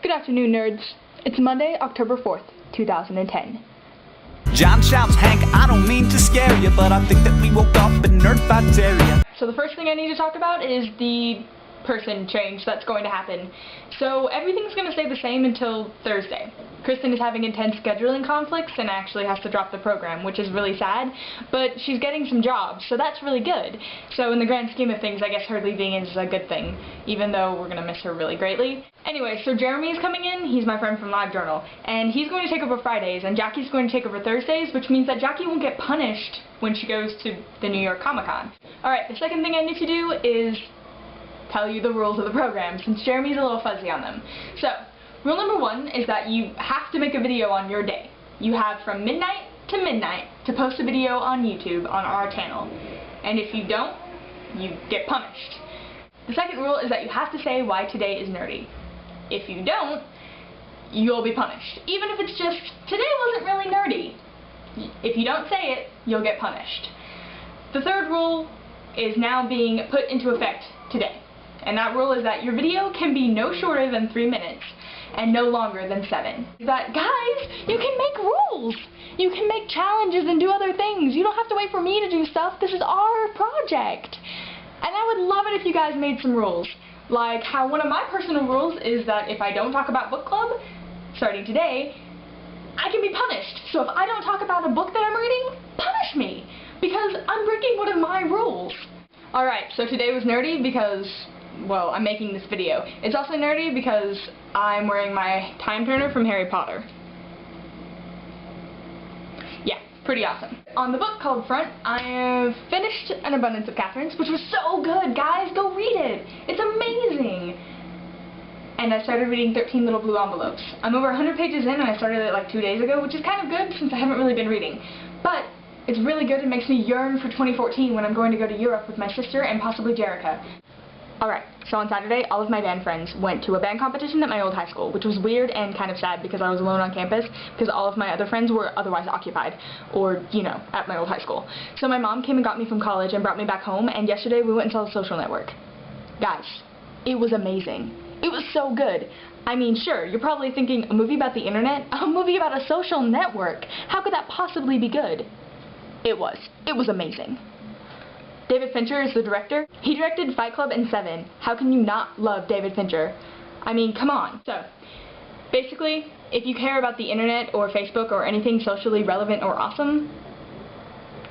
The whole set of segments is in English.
Good afternoon, nerds. It's Monday, October 4th, 2010. John shouts, Hank, I don't mean to scare you, but I think that we woke up in Nerd area. So the first thing I need to talk about is the person change that's going to happen. So everything's going to stay the same until Thursday. Kristen is having intense scheduling conflicts and actually has to drop the program, which is really sad, but she's getting some jobs, so that's really good. So in the grand scheme of things, I guess her leaving is a good thing, even though we're going to miss her really greatly. Anyway, so Jeremy is coming in. He's my friend from LiveJournal, and he's going to take over Fridays, and Jackie's going to take over Thursdays, which means that Jackie won't get punished when she goes to the New York Comic-Con. Alright, the second thing I need to do is tell you the rules of the program, since Jeremy's a little fuzzy on them. So, rule number 1 is that you have to make a video on your day. You have from midnight to post a video on YouTube on our channel. And if you don't, you get punished. The second rule is that you have to say why today is nerdy. If you don't, you'll be punished. Even if it's just, today wasn't really nerdy. If you don't say it, you'll get punished. The third rule is now being put into effect today. And that rule is that your video can be no shorter than 3 minutes and no longer than 7. That, guys, you can make rules! You can make challenges and do other things. You don't have to wait for me to do stuff. This is our project. And I would love it if you guys made some rules. Like how one of my personal rules is that if I don't talk about book club, starting today, I can be punished. So if I don't talk about a book that I'm reading, punish me! Because I'm breaking one of my rules. Alright, so today was nerdy because, well, I'm making this video. It's also nerdy because I'm wearing my time turner from Harry Potter. Yeah, pretty awesome. On the book club front, I have finished An Abundance of Catherines, which was so good, guys! Go read it! It's amazing! And I started reading 13 Little Blue Envelopes. I'm over 100 pages in and I started it like 2 days ago, which is kind of good since I haven't really been reading. But it's really good. It makes me yearn for 2014 when I'm going to go to Europe with my sister and possibly Jerica. Alright, so on Saturday, all of my band friends went to a band competition at my old high school, which was weird and kind of sad because I was alone on campus because all of my other friends were otherwise occupied, or, you know, at my old high school. So my mom came and got me from college and brought me back home, and yesterday we went and saw The Social Network. Guys, it was amazing. It was so good. I mean, sure, you're probably thinking, a movie about the internet? A movie about a social network? How could that possibly be good? It was. It was amazing. David Fincher is the director. He directed Fight Club and Seven. How can you not love David Fincher? I mean, come on. So, basically, if you care about the internet or Facebook or anything socially relevant or awesome,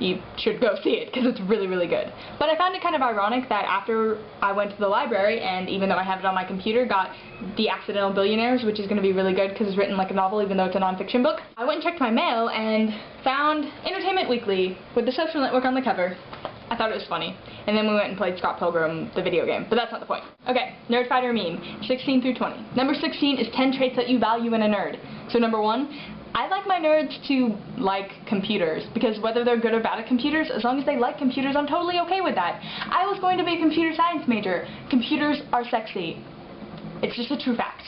you should go see it, because it's really, really good. But I found it kind of ironic that after I went to the library, and even though I have it on my computer, got The Accidental Billionaires, which is going to be really good because it's written like a novel even though it's a non-fiction book, I went and checked my mail and found Entertainment Weekly with The Social Network on the cover. I thought it was funny. And then we went and played Scott Pilgrim, the video game. But that's not the point. Okay, Nerd Fighter meme, 16 through 20. Number 16 is 10 traits that you value in a nerd. So number 1, I like my nerds to like computers, because whether they're good or bad at computers, as long as they like computers, I'm totally okay with that. I was going to be a computer science major. Computers are sexy. It's just a true fact.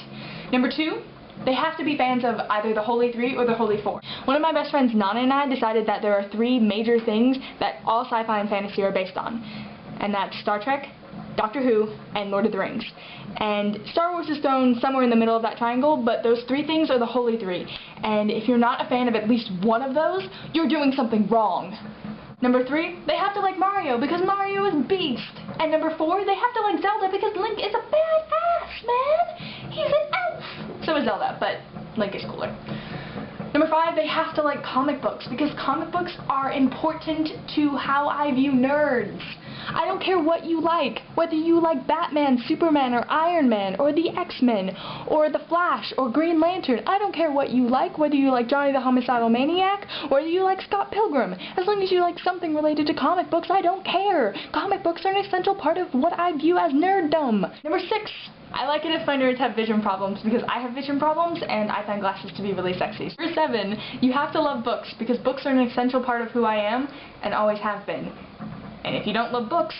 Number 2, they have to be fans of either the Holy Three or the Holy Four. One of my best friends, Nana, and I decided that there are 3 major things that all sci-fi and fantasy are based on. And that's Star Trek, Doctor Who, and Lord of the Rings. And Star Wars is thrown somewhere in the middle of that triangle, but those 3 things are the Holy Three. And if you're not a fan of at least one of those, you're doing something wrong. Number 3, they have to like Mario, because Mario is beast. And number 4, they have to like Zelda, because Link is a badass, man! He's an elf! So is Zelda, but Link is cooler. Number 5, they have to like comic books, because comic books are important to how I view nerds. I don't care what you like, whether you like Batman, Superman, or Iron Man, or the X-Men, or The Flash, or Green Lantern. I don't care what you like, whether you like Johnny the Homicidal Maniac, or whether you like Scott Pilgrim. As long as you like something related to comic books, I don't care. Comic books are an essential part of what I view as nerddom. Number 6, I like it if my nerds have vision problems, because I have vision problems, and I find glasses to be really sexy. Number 7, you have to love books, because books are an essential part of who I am, and always have been. And if you don't love books,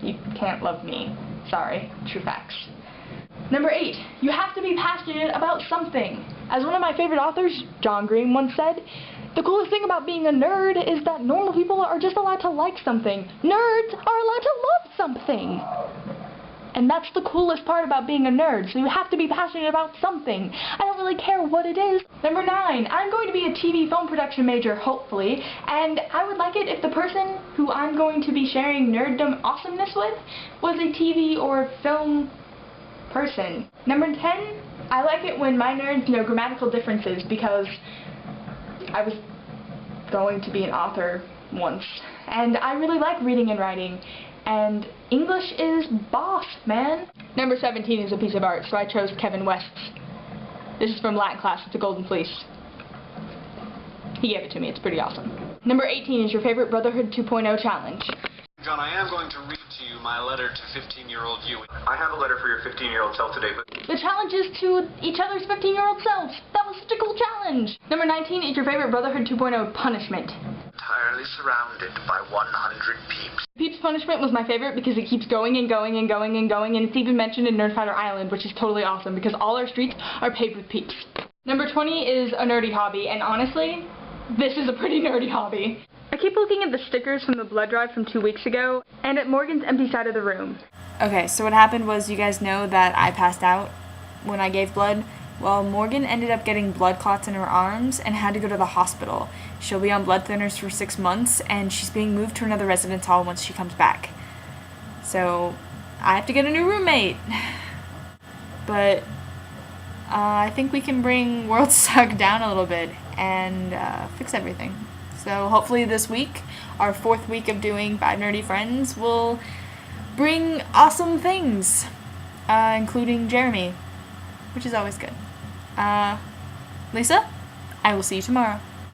you can't love me. Sorry, true facts. Number 8, you have to be passionate about something. As one of my favorite authors, John Green, once said, the coolest thing about being a nerd is that normal people are just allowed to like something. Nerds are allowed to love something. And that's the coolest part about being a nerd, so you have to be passionate about something. I don't really care what it is. Number 9, I'm going to be a TV film production major, hopefully, and I would like it if the person who I'm going to be sharing nerddom awesomeness with was a TV or film person. Number 10, I like it when my nerds know grammatical differences because I was going to be an author once, and I really like reading and writing, and English is boss, man. Number 17 is a piece of art, so I chose Kevin West's. This is from Latin class. It's a golden fleece. He gave it to me. It's pretty awesome. Number 18 is your favorite Brotherhood 2.0 challenge. John, I am going to read to you my letter to 15-year-old you. I have a letter for your 15-year-old self today, but... The challenge is to each other's 15-year-old selves. That was such a cool challenge. Number 19 is your favorite Brotherhood 2.0 punishment. Entirely surrounded by 100 peeps. Peeps punishment was my favorite because it keeps going and going and going and going, and it's even mentioned in Nerdfighter Island, which is totally awesome because all our streets are paved with peeps. Number 20 is a nerdy hobby, and honestly, this is a pretty nerdy hobby. I keep looking at the stickers from the blood drive from 2 weeks ago, and at Morgan's empty side of the room. Okay, so what happened was you guys know that I passed out when I gave blood. Well, Morgan ended up getting blood clots in her arms and had to go to the hospital. She'll be on blood thinners for 6 months, and she's being moved to another residence hall once she comes back. So, I have to get a new roommate. But, I think we can bring World Suck down a little bit and fix everything. So hopefully this week, our 4th week of doing FiveNerdyFriends, will bring awesome things, including Jeremy, which is always good. Lisa, I will see you tomorrow.